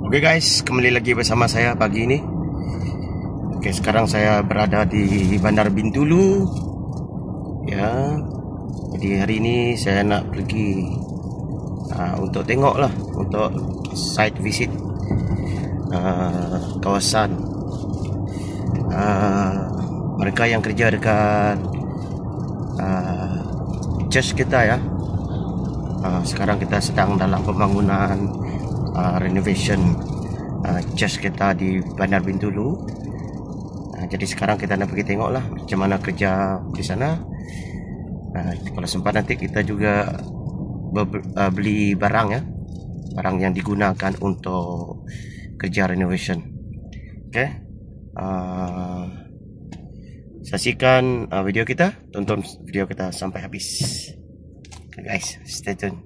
Oke guys, kembali lagi bersama saya pagi ini. Oke, sekarang saya berada di Bandar Bintulu. Ya, jadi hari ini saya nak pergi untuk tengok lah, untuk site visit kawasan mereka yang kerja dekat church kita ya. Sekarang kita sedang dalam pembangunan renovation church kita di Bandar Bintulu. Jadi sekarang kita nak pergi tengok lah macam mana kerja di sana. Kalau sempat nanti kita juga beli barang ya, barang yang digunakan untuk kerja renovation. Okay, saksikan video kita, tonton video kita sampai habis. Okay guys, stay tune.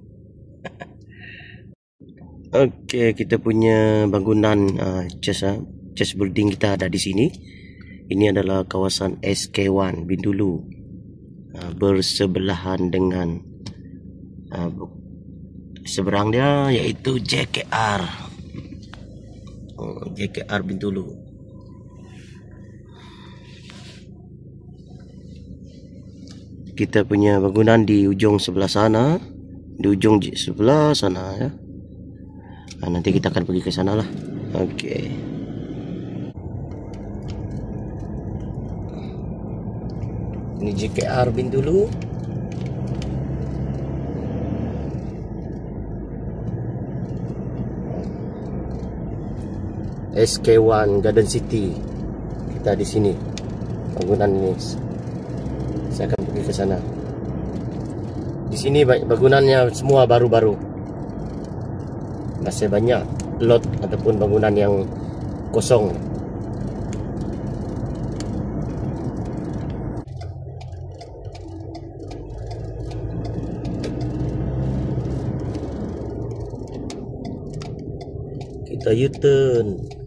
Okey, kita punya bangunan church building kita ada di sini. Ini adalah kawasan SK1 Bintulu, bersebelahan dengan seberang dia iaitu JKR Bintulu. Kita punya bangunan di ujung sebelah sana, di ujung sebelah sana ya. Nanti kita akan pergi ke sana lah. Okey. Ini JKR Bintulu. SK1 Garden City. Kita di sini. Bangunan ini. Saya akan pergi ke sana. Di sini bangunannya semua baru-baru. Masih banyak lot ataupun bangunan yang kosong. Kita U-turn.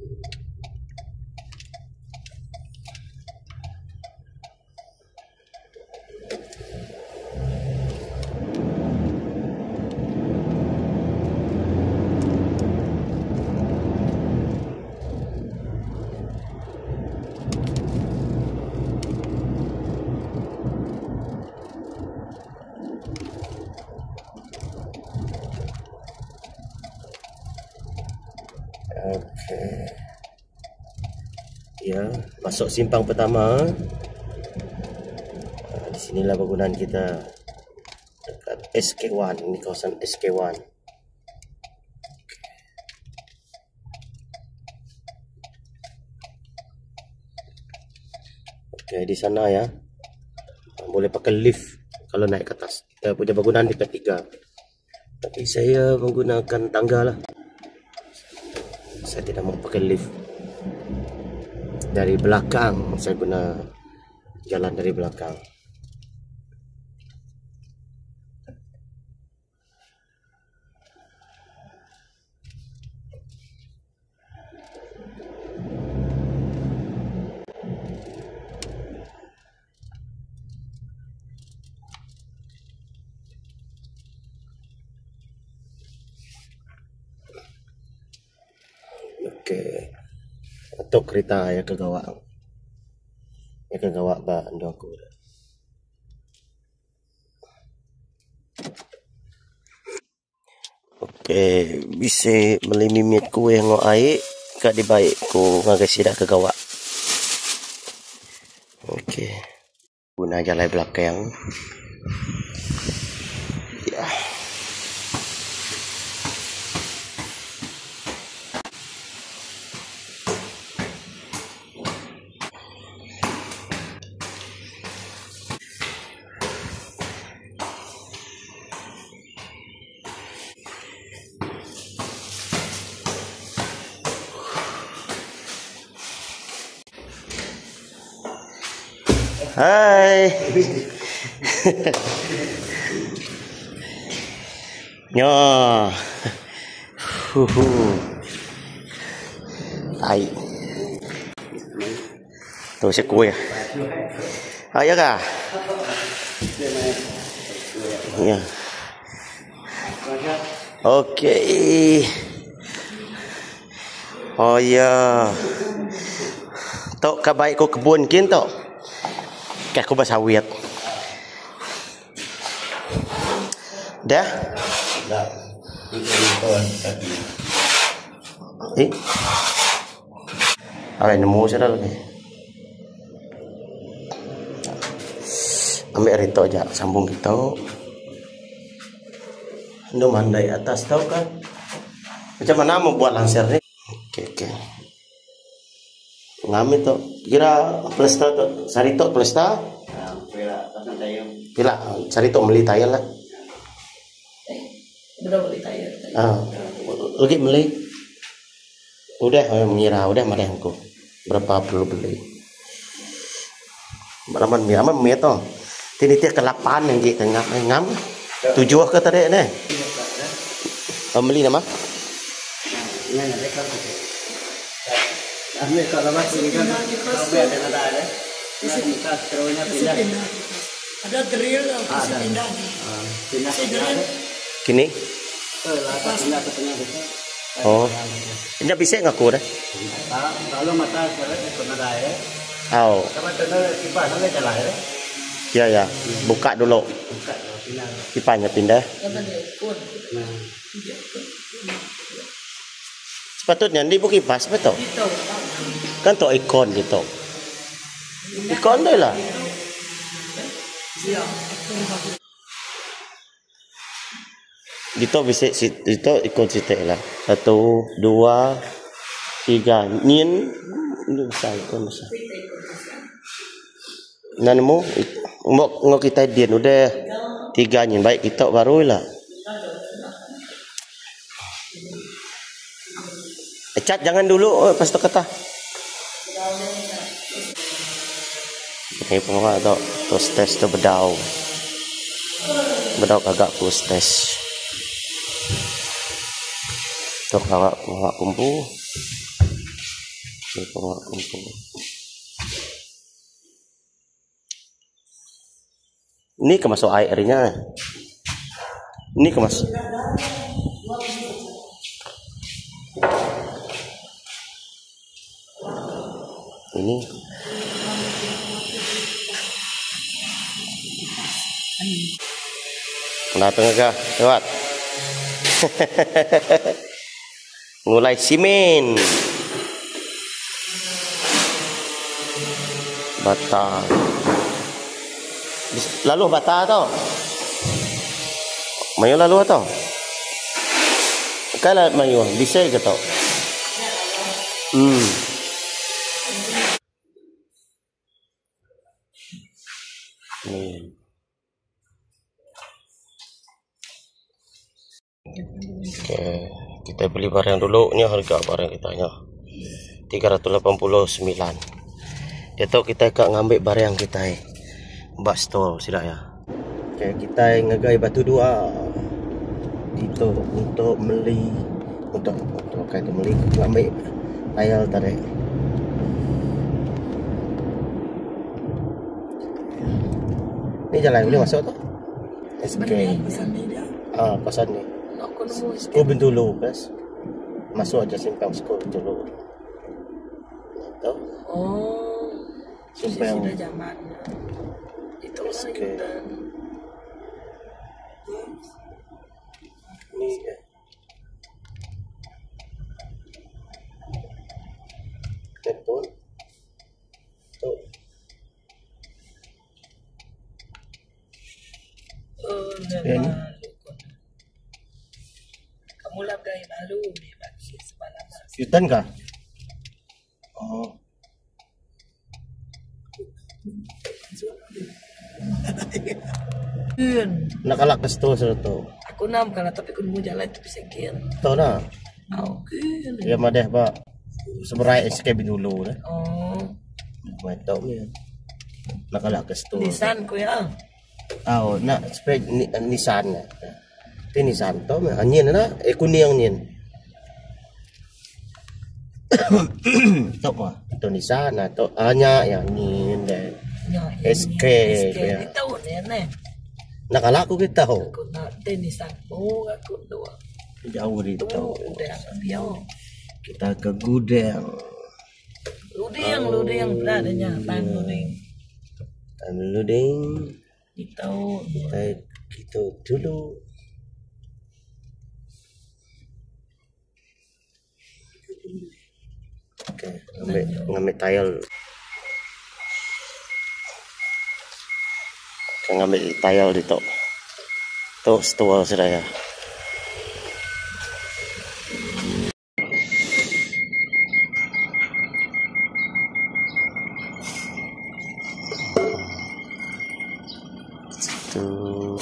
Okey. Ya, masuk simpang pertama. Di sinilah bangunan kita dekat SK1. Ini kawasan SK1. Okey, di sana ya. Boleh pakai lift kalau naik ke atas. Kita punya bangunan di ketiga. Tapi saya menggunakan tangga lah. Saya tidak mau pakai lift. Dari belakang saya guna jalan dari belakang. Okey. Untuk kereta ya ke gawak. Ya ke gawak ba ando aku. Okey, bisa melimit ku yang ngo air kat di baik ku ngagai sidak ke gawak. Okey. Guna jalan belakang. Ya. Hai. Nyo. Ai. Tuh si kue. Ayo kah? Ya. Okey. Oh ya. Tok kabaik ko kebun kin tok. Kek ko basawit. Dah? Dah. Eh. Alay nemu sudah lagi. Ambil rito aja, sambung kita. Ndo mandai atas tau kan? Macam mana mau buat langsir ni? Okey. Ngambil tu. Kira plesta tu, sari tu plesta. Pila, sari tu beli tayar lah. Berapa beli tayar? Lagi beli. Udah mengira, udah marah aku. Berapa perlu beli? Malaman mira man mira to. Tini tiak ke-8 yang je tengah ngam. 7 ke tadi ni? Beli nama? Ini ada kan. Ambil kalau masih kan kalau ada nada ada. Kita terunya pindah. Ada drill bisa pindah. Pindah. Kini? Lah pindah ke tengah itu. Oh. Ini bisa ngaku dah. Kalau mata kalau ikut nada ya. Oh. Sama tenar kipas sampai jalan ya. Ya. Buka dulu. Buka pindah. Kipasnya pindah. Nah. Sepatutnya di buka kipas betul. Kan tu ikon gitu. Ikon tu lah. Gitu bisa itu ikon situ lah. 1, 2, 3. Nyin. Ini bisa ikon bisa. Nanamu ngok kita dia udah 3 nyin baik kita baru lah. Cat jangan dulu pas tu kata. Ini pengawa tu tos tes tu bedau. Bedau kagak pus tes. Tu kagak kumpu. Ini pengawa kumpu. Ini kemasuk airnya. Ini kemasuk. Ini kenapa enggak lewat mulai simen bata lalu bata tau mayu lalu tau kalau mayu bisa ke tau Oke, kita beli barang dulu. Ini harga barang kita nya 389. Itu kita akan ngambil barang kita mbak store sila ya. Oke, kita ngagai batu 2 itu untuk beli untuk kayak beli ngambil tayal tadi. Ini jalan boleh masuk tu? SK. Pasal ni. Skor Bintulu pas. Masuk aja simpang skor Bintulu. Tahu? Oh. Simpang zaman. Itu SK. Ni ya. Telepon. Tuh. Ini. Kamu lah gaya malu ni bagi semalam. Yutan kah? Oh. Nakalak ke store tu. Aku nam kalau tapi aku mau jalan tu sikit. Tahu na? Okay. Ya madeh pak. Seberai SK dulu dah. Oh. Mai tahu ni. Nakalak ke store. Nissan ko ya. Oh, nak spek Nissan. Itu Nissan tu, anyin na. Kuning anyin. Tahu mah? Itu Nissan atau hanya yang ni deh. SK ya. Tahu ni. Nakalaku kita ho. Aku nak Nissan. Oh, aku dua. Jauh itu. Udah dia. Kita ke gudang. Luding beradanya pan luding. Kita dulu. Oke, ngambil tayal. Ngambil tayal di tok. Tok setua sudah ya. Tuh.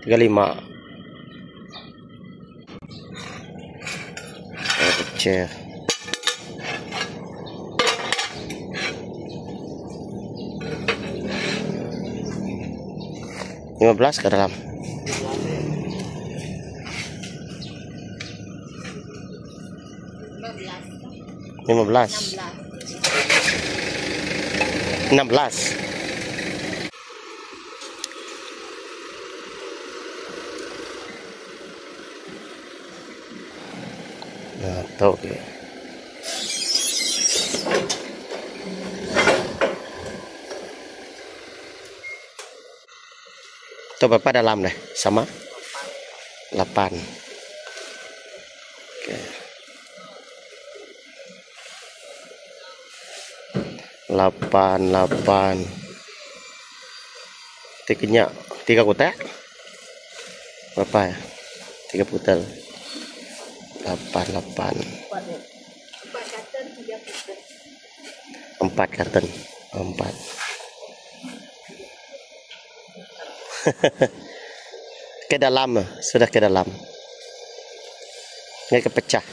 Tiga lima. Chair. 15 ke dalam. Lima belas. 16. Nah, tahu ke. Itu berapa dalam deh? Sama? 8. Oke. 8. Tiketnya 3 kotak. Berapa ya? 3 putel. 8. 4 karton. 4. Ke dalam, sudah ke dalam. Nggak kepecah.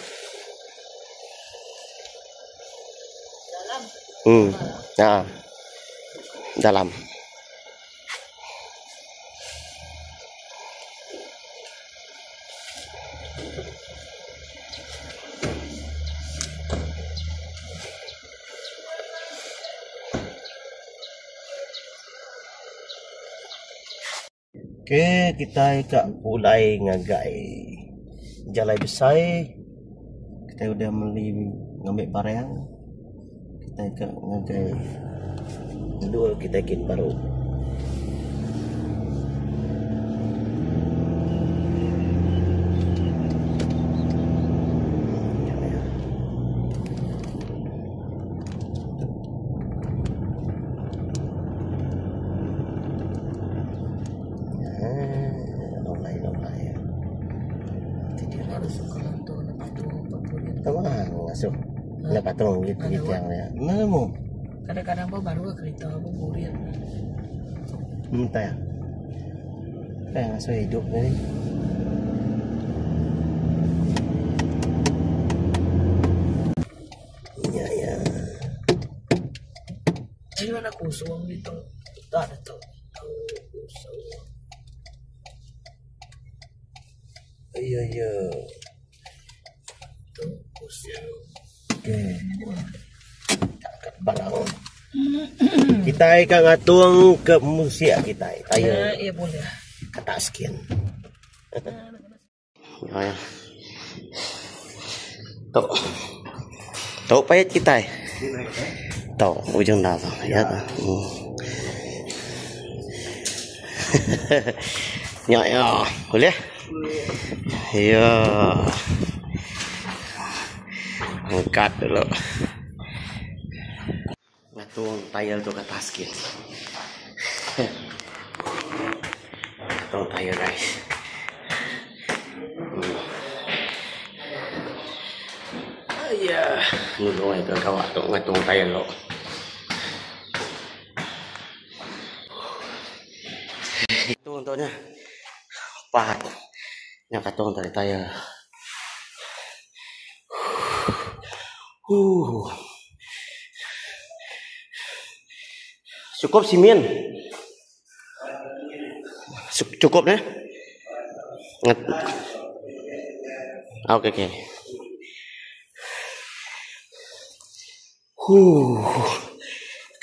Nah, dalam. Oke, kita mulai ngagai jalai besar. Kita udah ngambil barang. Kita ngagai dua kita ikin baru. Masuk ada patung gitu yang ya. Mana mau? Kadang-kadang baru kereta apa murid. Minta ya. Kayak masuk hidup ni. Ya. Ini mana kosong gitu. Tak ada tahu. Kosong. Iya. Oke. Barang. Kita akan ngatung ke musia kita. Ayo. Iya boleh. Kata sekian. Ya. Tahu payet kita. Tahu ujung dah tu. Ya tu. Ya. Boleh? Ya. Angkat dulu. Ngatung tayar tu ke atas sikit. Ngatung tayar guys. Ayah, nulung itu kawat tu ngatung tayar lo. Itu untuknya 4. Yang katung tadi tayar. Cukup simen. Cukup deh. Oke.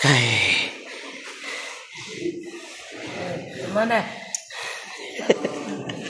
Hai. Mana?